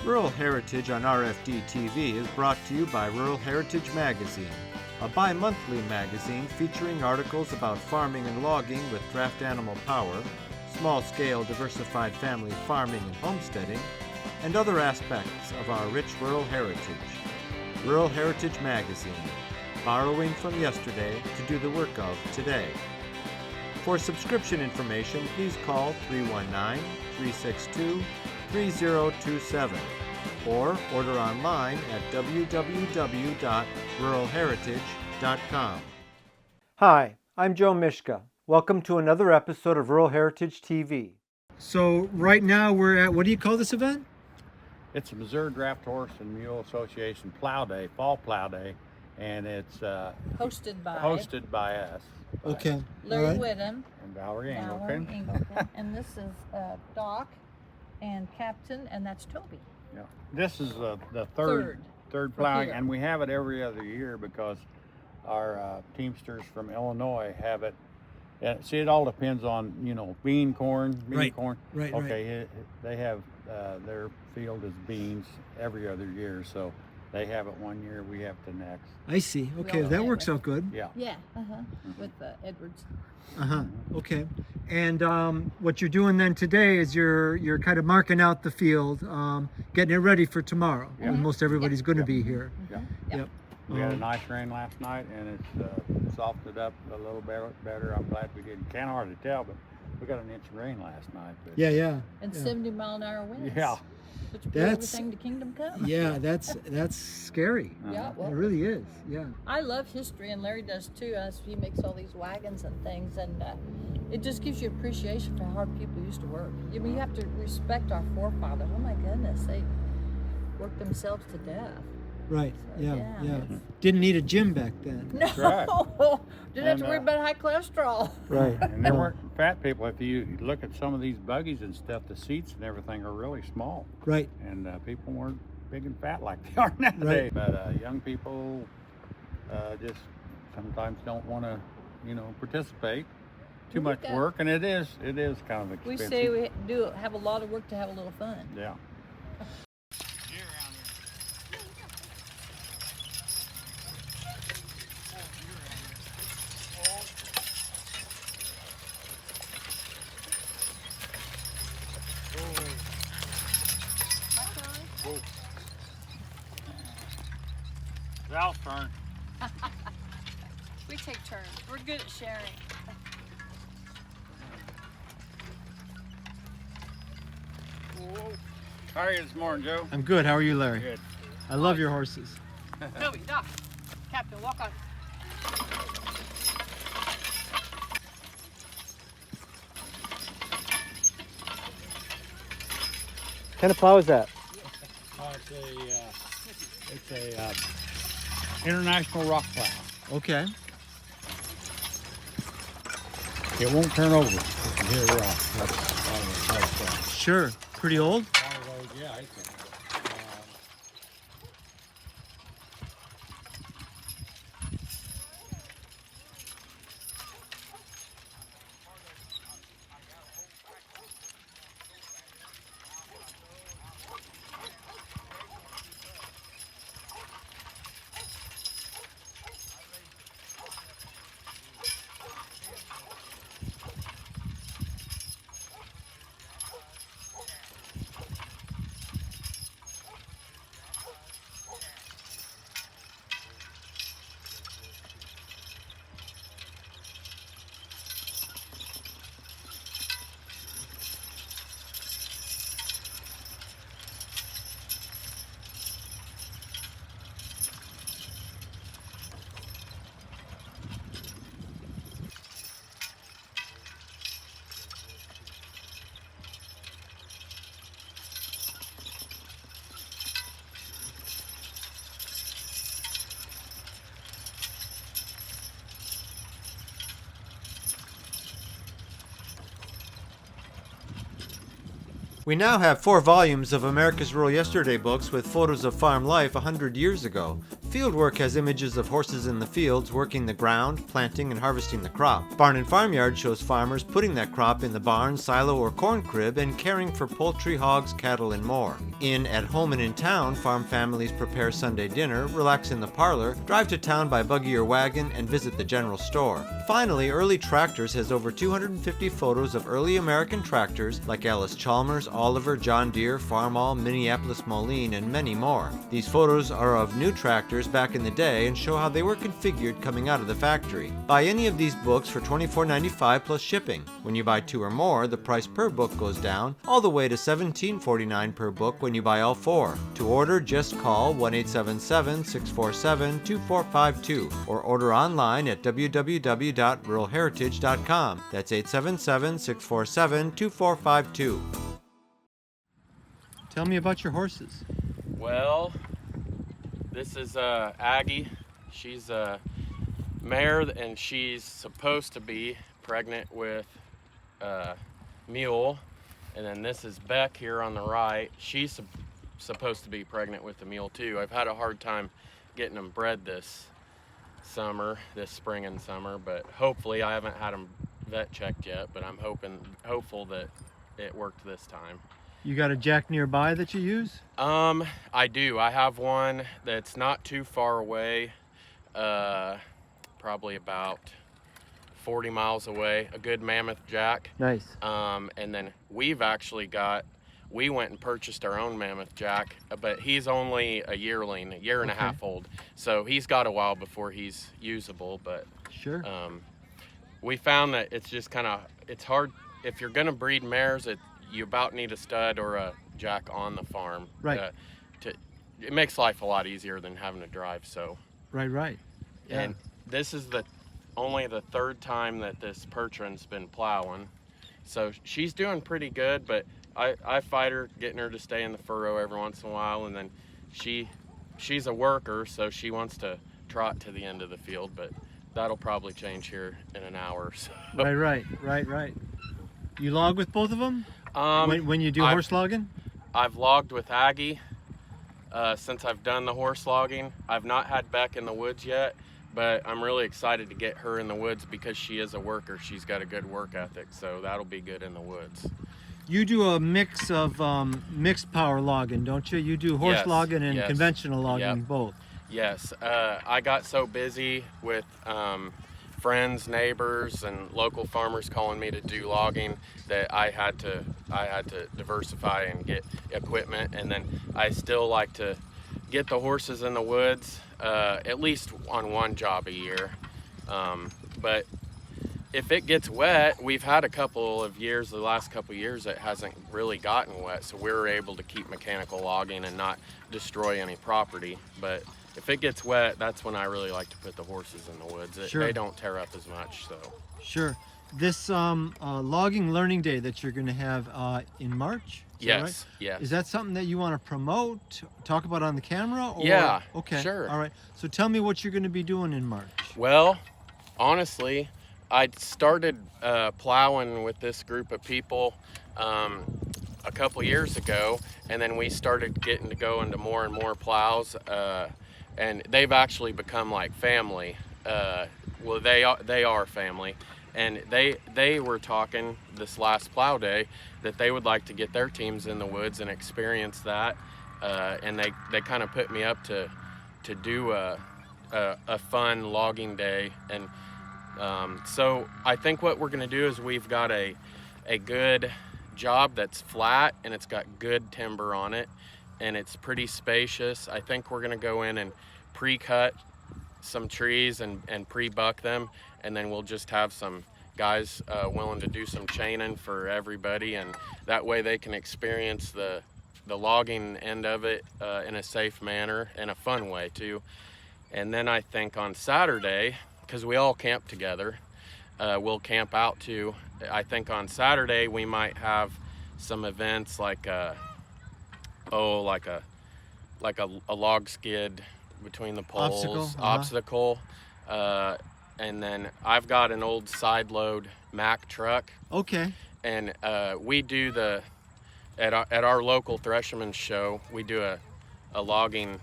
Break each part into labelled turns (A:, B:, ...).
A: Rural Heritage on RFD TV is brought to you by Rural Heritage Magazine, a bi-monthly magazine featuring articles about farming and logging with draft animal power, small-scale diversified family farming and homesteading, and other aspects of our rich rural heritage. Rural Heritage Magazine, borrowing from yesterday to do the work of today. For subscription information, please call 319-362-3027 or order online at www.ruralheritage.com. Hi, I'm Joe Mishka. Welcome to another episode of Rural Heritage TV. So right now we're at, what do you call this event?
B: It's the Missouri Draft Horse and Mule Association Plow Day, Fall Plow Day, and it's hosted by us.
C: Okay.
D: Larry Whitham
B: and Valerie Engelken.
D: And this is Doc and Captain, and that's Toby.
B: Yeah. This is the third plowing, and we have it every other year because our teamsters from Illinois have it. See, it all depends on, bean corn.
C: Right.
B: Okay, they have their field is beans every other year, so they have it one year, we have the next.
C: I see. Okay, that works out good.
B: Yeah.
D: Yeah. With Edwards.
C: Okay. And what you're doing then today is you're kind of marking out the field, getting it ready for tomorrow.
B: Yeah.
C: When most everybody's going to be here.
B: Yeah.
C: Yep.
B: We had a nice rain last night, and it's softened up a little better. I'm glad we did. Can't hardly tell, but we got an inch of rain last night. But
C: Yeah.
D: And 70-mile-an-hour winds.
B: Yeah.
D: Which bring everything to kingdom come.
C: Yeah, that's scary.
D: Yeah, well,
C: it really is. Yeah.
D: I love history, and Larry does too. He makes all these wagons and things, and it just gives you appreciation for how hard people used to work. You have to respect our forefathers. Oh my goodness, they worked themselves to death.
C: Right.
D: So,
C: yeah. Didn't need a gym back then.
D: No.
B: Right.
D: Didn't have to worry about high cholesterol.
C: Right.
B: And there weren't fat people. If you look at some of these buggies and stuff, the seats and everything are really small.
C: Right.
B: And people weren't big and fat like they are nowadays.
C: Right.
B: But young people just sometimes don't want to, participate. Too much work, and it is kind of expensive.
D: We say we do have a lot of work to have a little fun.
B: Yeah. Val's turn.
D: We take turns. We're good at sharing.
B: How are you this morning, Joe?
C: I'm good. How are you, Larry?
B: Good.
C: I love your horses.
D: Toby, Doc, Captain, walk on.
C: What kind of plow is that?
B: It's a international rock plow.
C: Okay.
B: It won't turn over if you hit a rock. That's
C: Sure. Pretty old?
B: one of those, yeah.
A: We now have 4 volumes of America's Rural Yesterday books with photos of farm life 100 years ago. Fieldwork has images of horses in the fields working the ground, planting and harvesting the crop. Barn and Farmyard shows farmers putting that crop in the barn, silo, or corn crib and caring for poultry, hogs, cattle, and more. In At Home and in Town, farm families prepare Sunday dinner, relax in the parlor, drive to town by buggy or wagon, and visit the general store. Finally, Early Tractors has over 250 photos of early American tractors like Alice Chalmers, Oliver, John Deere, Farmall, Minneapolis Moline, and many more. These photos are of new tractors back in the day and show how they were configured coming out of the factory. Buy any of these books for $24.95 plus shipping. When you buy 2 or more, the price per book goes down, all the way to $17.49 per book when you buy all 4. To order, just call 1-877-647-2452 or order online at www.ruralheritage.com. That's 877-647-2452.
C: Tell me about your horses.
E: Well, this is Aggie. She's a mare and she's supposed to be pregnant with a mule. And then this is Beck here on the right. She's supposed to be pregnant with a mule too. I've had a hard time getting them bred this spring and summer, but hopefully I haven't had them vet checked yet, but I'm hopeful that it worked this time.
C: You got a jack nearby that you use?
E: I do. I have one that's not too far away, probably about 40 miles away, a good mammoth jack.
C: Nice.
E: And then we went and purchased our own mammoth jack, but he's only a yearling, a year and a half old. So he's got a while before he's usable, but
C: sure.
E: We found that it's just it's hard. If you're gonna breed mares, you about need a stud or a jack on the farm.
C: Right.
E: It makes life a lot easier than having to drive, so.
C: Right. Yeah.
E: And this is only the 3rd time that this Percheron's been plowing. So she's doing pretty good, but I fight her, getting her to stay in the furrow every once in a while, and then she's a worker, so she wants to trot to the end of the field, but that'll probably change here in an hour or so.
C: Right. You log with both of them? When you do horse logging?
E: I've logged with Aggie since I've done the horse logging. I've not had Beck in the woods yet, but I'm really excited to get her in the woods because she is a worker. She's got a good work ethic, so that'll be good in the woods.
C: You do a mix of mixed power logging, don't you? You do horse logging and conventional logging both.
E: Yes. I got so busy with friends, neighbors, and local farmers calling me to do logging that I had to diversify and get equipment. And then I still like to get the horses in the woods at least on one job a year. But if it gets wet, we've had a couple of years, the last couple of years, it hasn't really gotten wet, so we were able to keep mechanical logging and not destroy any property. But if it gets wet, that's when I really like to put the horses in the woods. They don't tear up as much, so.
C: Sure. This logging learning day that you're going to have in March?
E: Yes.
C: Is that something that you want to promote, talk about on the camera? Or?
E: Yeah,
C: okay.
E: Sure.
C: All right. So tell me what you're going to be doing in March.
E: Well, honestly, I started plowing with this group of people a couple years ago, and then we started getting to go into more and more plows, and they've actually become like family. Well, they are family, and they were talking this last plow day that they would like to get their teams in the woods and experience that, and they kind of put me up to do a fun logging day. And so I think what we're going to do is we've got a good job that's flat and it's got good timber on it and it's pretty spacious. I think we're going to go in and pre-cut some trees and pre-buck them, and then we'll just have some guys willing to do some chaining for everybody, and that way they can experience the logging end of it in a safe manner and a fun way too. And then I think on Saturday, because we all camp together, we'll camp out too. I think on Saturday we might have some events like a log skid between the poles, obstacle. And then I've got an old side load Mack truck.
C: Okay.
E: And we do at our local Thresherman show, we do a logging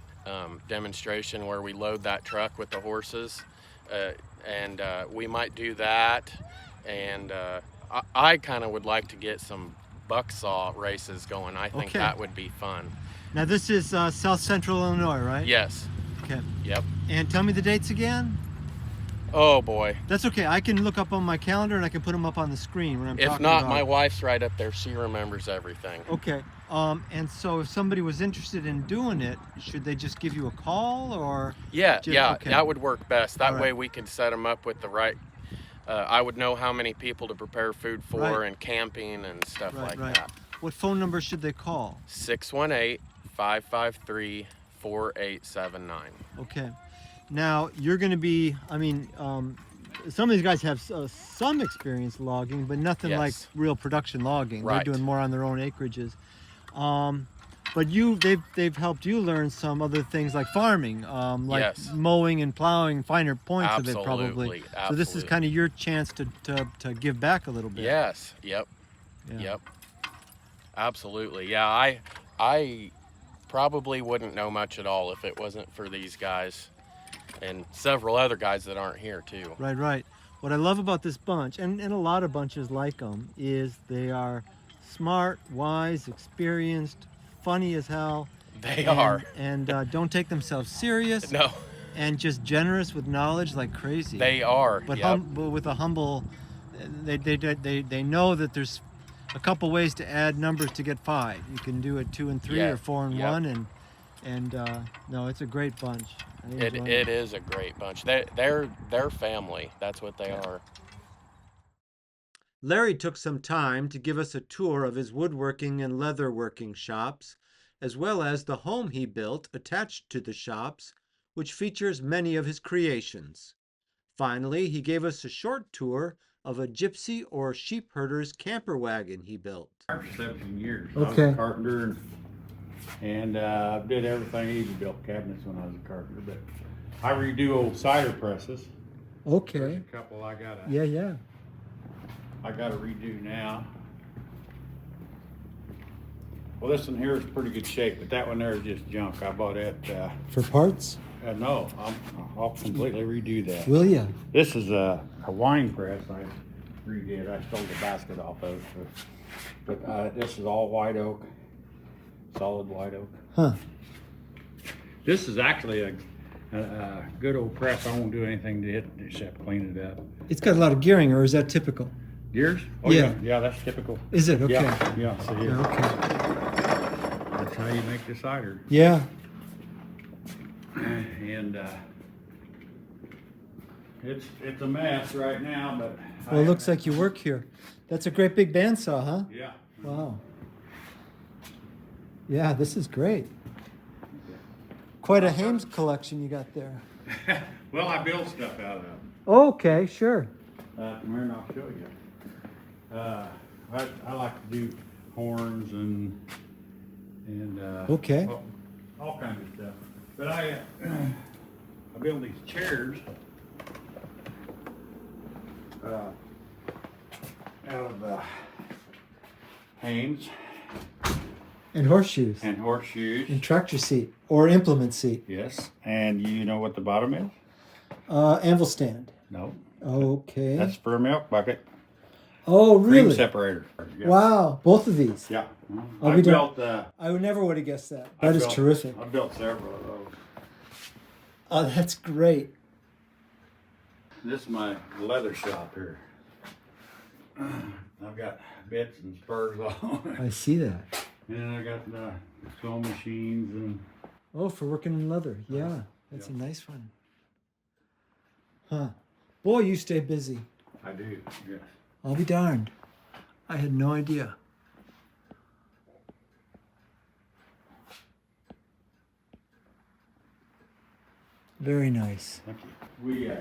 E: demonstration where we load that truck with the horses, and we might do that. And I kind of would like to get some bucksaw races going. I think
C: Okay.
E: that would be fun.
C: Now this is South Central Illinois, right?
E: Yes.
C: Okay.
E: Yep.
C: And tell me the dates again.
E: Oh boy.
C: That's okay. I can look up on my calendar and I can put them up on the screen when I'm talking
E: If not,
C: about
E: my
C: it.
E: wife's right up there. She remembers everything.
C: Okay. And so if somebody was interested in doing it, should they just give you a call or?
E: Yeah, yeah,
C: okay.
E: that would work best. That
C: All
E: way
C: right.
E: we could set them up with the right. I would know how many people to prepare food for
C: Right.
E: and camping and stuff
C: Right,
E: like
C: right.
E: that.
C: What phone number should they call?
E: 618-553-4879.
C: Okay. Now you're going to be, some of these guys have some experience logging, but nothing like
E: Yes.
C: real production logging.
E: Right.
C: They're doing more on their own acreages. But they've helped you learn some other things like farming, like
E: Yes.
C: mowing and plowing, finer points of it probably.
E: Absolutely,
C: So this is
E: absolutely.
C: kind of your chance to give back a little bit.
E: Yes. Yep.
C: Yeah.
E: Yep. Absolutely. Yeah. I probably wouldn't know much at all if it wasn't for these guys and several other guys that aren't here too.
C: Right, right. What I love about this bunch, and a lot of bunches like them, is they are smart, wise, experienced, funny as hell.
E: They are.
C: And don't take themselves serious.
E: No,
C: And just generous with knowledge like crazy.
E: they are.
C: But
E: Yep.
C: but with a humble, they know that there's a couple ways to add numbers to get 5. You can do it 2 and 3
E: Yeah,
C: or 4 and
E: yep.
C: 1, and no, it's a great bunch. I enjoy
E: It is a great bunch. They're family. That's what they are.
A: Larry took some time to give us a tour of his woodworking and leatherworking shops, as well as the home he built attached to the shops, which features many of his creations. Finally, he gave us a short tour of a gypsy or sheep herder's camper wagon he built.
B: For 17 years. I
C: Okay.
B: was a carpenter and did everything. I even built cabinets when I was a carpenter. But I redo old cider presses.
C: Okay.
B: There's a couple I gotta
C: Yeah.
B: redo now. Well, this one here is pretty good shape, but that one there is just junk. I bought it.
C: For parts?
B: No, I'll completely redo that.
C: Will ya?
B: This is a wine press I redid. I stole the basket off of it. But this is all white oak, solid white oak.
C: Huh.
B: This is actually a good old press. I won't do anything to it except clean it up.
C: It's got a lot of gearing, or is that typical?
B: Yours? Oh
C: Yeah.
B: yeah, that's typical.
C: Is it? Okay.
B: Yeah, see,
C: Yeah, okay.
B: that's how you make the cider.
C: Yeah.
B: And it's a mess right now, but
C: Well, it looks like you work here. That's a great big bandsaw, huh?
B: yeah.
C: Wow. Yeah, this is great. Quite a Hames collection you got there.
B: Well, I build stuff out of them.
C: Okay, sure.
B: Come here and I'll show you. I like to do horns and
C: Okay.
B: all kinds of stuff. But I build these chairs out of Hames
C: And horseshoes.
B: and horseshoes.
C: And tractor seat or implement seat.
B: Yes, and you know what the bottom is?
C: Anvil stand.
B: No,
C: Okay.
B: that's for a milk bucket.
C: Oh,
B: Cream
C: really?
B: separator. Yeah.
C: Wow, both of these.
B: Yeah.
C: I'll
B: I
C: be
B: built.
C: I would never would have guessed that.
B: I
C: That is
B: built-
C: terrific.
B: I built several of those.
C: Oh, that's great.
B: This is my leather shop here. I've got bits and spurs all.
C: I see that.
B: And then I got the sewing machines and
C: Oh, for working in leather. Yeah, that's
B: Yeah.
C: a nice one. Huh. Boy, you stay busy.
B: I do, yes.
C: I'll be darned. I had no idea. Very nice.
B: Thank you.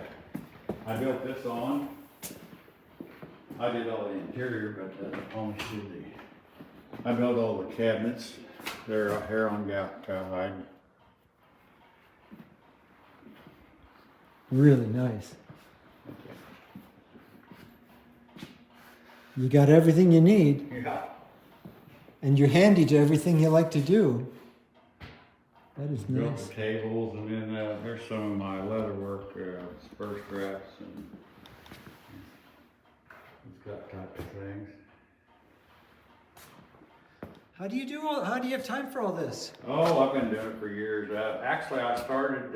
B: I built this on. I did all the interior, but only did I built all the cabinets. They're hair on cowhide.
C: Really nice. You got everything you need,
B: Yeah.
C: and you're handy to everything you like to do. That is
B: Built
C: nice.
B: the tables, and then there's some of my leather work, spur straps, and it's got type of things.
C: How do you have time for all this?
B: Oh, I've been doing it for years. Actually, I started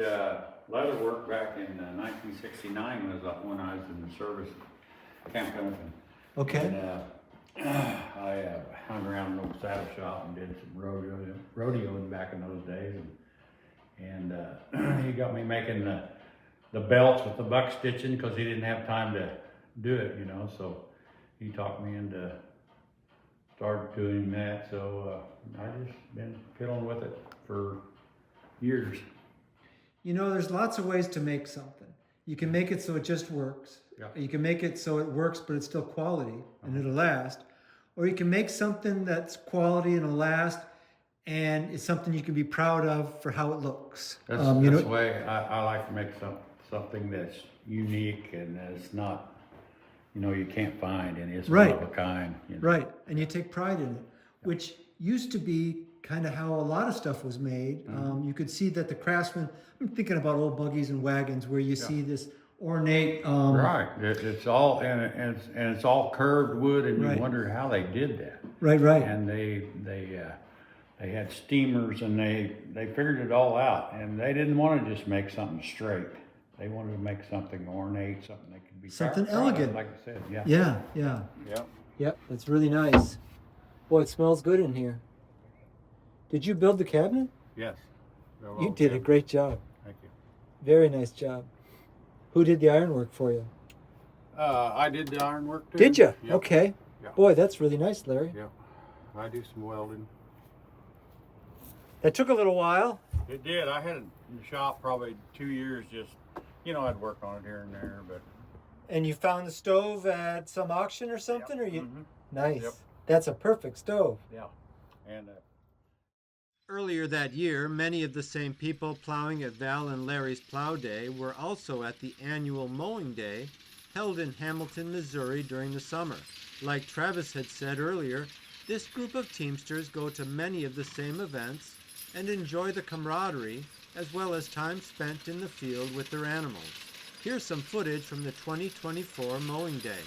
B: leather work back in 1969 when I was in the service at Camp Pendleton.
C: Okay.
B: And I hung around an old saddle shop and did some rodeoing back in those days. And he got me making the belts with the buck stitching because he didn't have time to do it, you know. So he talked me into started doing that. So I just been fiddling with it for years.
C: You know, there's lots of ways to make something. You can make it so it just works.
B: Yeah.
C: You can make it so it works, but it's still quality and it'll last. Or you can make something that's quality and it'll last, and it's something you can be proud of for how it looks.
B: That's the way I like to make something that's unique and that's not, you know, you can't find, and it's one of a kind. You know?
C: Right, and you take pride in it, which used to be kind of how a lot of stuff was made. You could see that the craftsmen, I'm thinking about old buggies and wagons where you see this ornate.
B: Right, it's all and it's all curved wood, and you wonder how they did that.
C: Right.
B: And they had steamers, and they figured it all out, and they didn't want to just make something straight. They wanted to make something ornate, something that could be
C: Something
B: proud of,
C: elegant.
B: like I said.
C: Yeah. Yep, that's really nice. Boy, it smells good in here. Did you build the cabinet?
B: Yes.
C: You did a great job.
B: Thank you.
C: Very nice job. Who did the ironwork for you?
B: I did the ironwork too.
C: Did you?
B: Yep.
C: Okay.
B: Yep.
C: Boy, that's really nice, Larry.
B: Yep. I do some welding.
C: That took a little while.
B: It did. I had it in the shop probably 2 years. Just, you know, I'd work on it here and there, but.
C: And you found the stove at some auction or something,
B: Yep.
C: or you?
B: Mm-hmm.
C: Nice.
B: Yep.
C: That's a perfect stove.
B: Yeah. And.
A: Earlier that year, many of the same people plowing at Val and Larry's Plow Day were also at the annual Mowing Day held in Hamilton, Missouri during the summer. Like Travis had said earlier, this group of teamsters go to many of the same events and enjoy the camaraderie as well as time spent in the field with their animals. Here's some footage from the 2024 Mowing Day.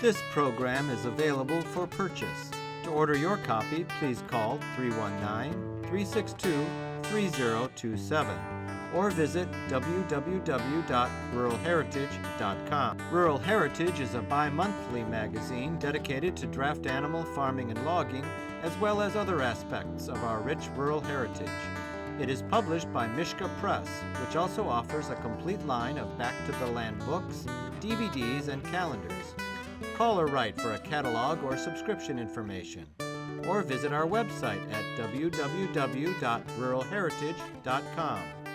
A: This program is available for purchase. To order your copy, please call 319-362-3027 or visit www.ruralheritage.com. Rural Heritage is a bi-monthly magazine dedicated to draft animal farming and logging, as well as other aspects of our rich rural heritage. It is published by Mishka Press, which also offers a complete line of back-to-the-land books, DVDs, and calendars. Call or write for a catalog or subscription information, or visit our website at www.ruralheritage.com.